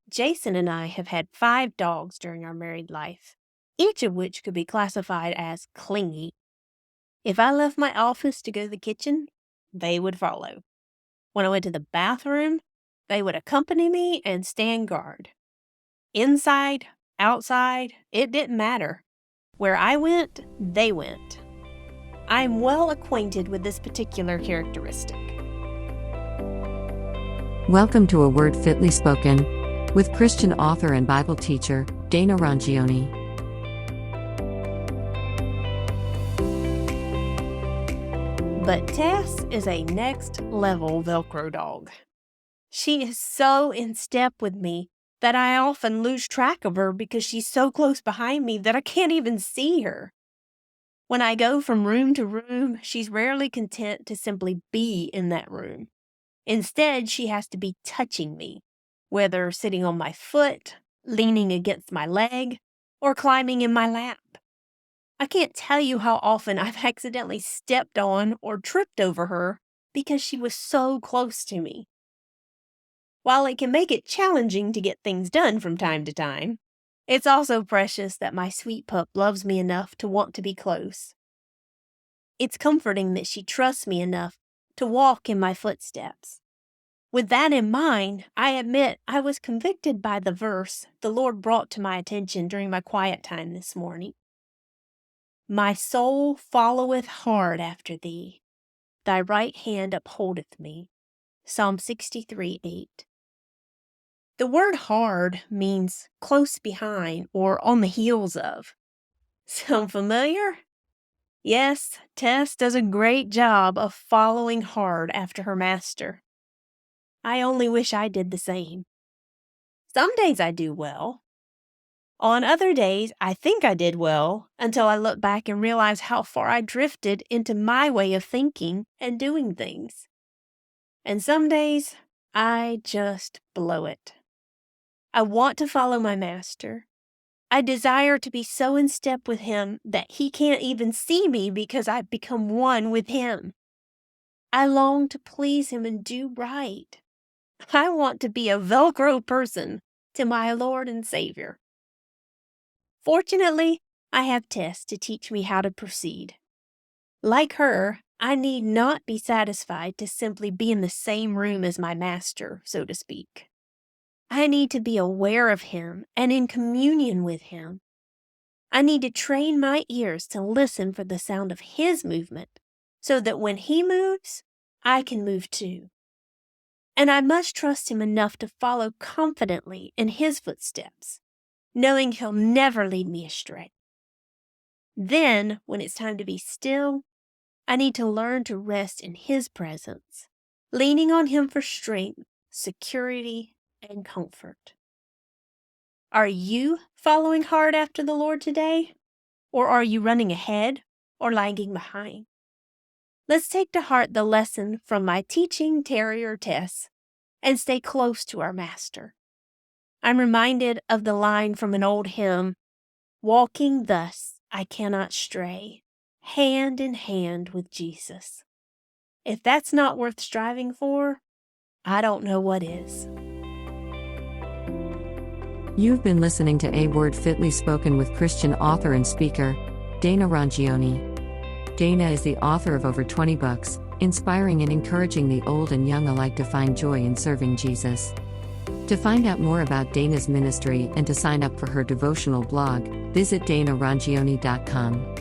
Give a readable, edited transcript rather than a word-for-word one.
Jason and I have had 5 dogs during our married life, each of which could be classified as clingy. If I left my office to go to the kitchen, they would follow. When I went to the bathroom, they would accompany me and stand guard. Inside, outside, it didn't matter. Where I went, they went. I'm well acquainted with this particular characteristic. Welcome to A Word Fitly Spoken, with Christian author and Bible teacher, Dana Rongione. But Tess is a next-level Velcro dog. She is so in step with me that I often lose track of her because she's so close behind me that I can't even see her. When I go from room to room, she's rarely content to simply be in that room. Instead, she has to be touching me, whether sitting on my foot, leaning against my leg, or climbing in my lap. I can't tell you how often I've accidentally stepped on or tripped over her because she was so close to me. While it can make it challenging to get things done from time to time, it's also precious that my sweet pup loves me enough to want to be close. It's comforting that she trusts me enough to walk in my footsteps. With that in mind, I admit I was convicted by the verse the Lord brought to my attention during my quiet time this morning. My soul followeth hard after thee. Thy right hand upholdeth me. Psalm 63:8. The word hard means close behind or on the heels of. Sound familiar? Yes, Tess does a great job of following hard after her master. I only wish I did the same. Some days I do well. On other days, I think I did well until I look back and realize how far I drifted into my way of thinking and doing things. And some days, I just blow it. I want to follow my master. I desire to be so in step with him that he can't even see me because I've become one with him. I long to please him and do right. I want to be a Velcro person to my Lord and Savior. Fortunately, I have Tess to teach me how to proceed. Like her, I need not be satisfied to simply be in the same room as my master, so to speak. I need to be aware of him and in communion with him. I need to train my ears to listen for the sound of his movement, so that when he moves, I can move too. And I must trust him enough to follow confidently in his footsteps, knowing he'll never lead me astray. Then, when it's time to be still, I need to learn to rest in his presence, leaning on him for strength, security, and comfort. Are you following hard after the Lord today? Or are you running ahead or lagging behind? Let's take to heart the lesson from my teaching terrier Tess and stay close to our master. I'm reminded of the line from an old hymn, "Walking thus I cannot stray, hand in hand with Jesus." If that's not worth striving for, I don't know what is. You've been listening to A Word Fitly Spoken with Christian author and speaker, Dana Rongione. Dana is the author of over 20 books, inspiring and encouraging the old and young alike to find joy in serving Jesus. To find out more about Dana's ministry and to sign up for her devotional blog, visit danarongione.com.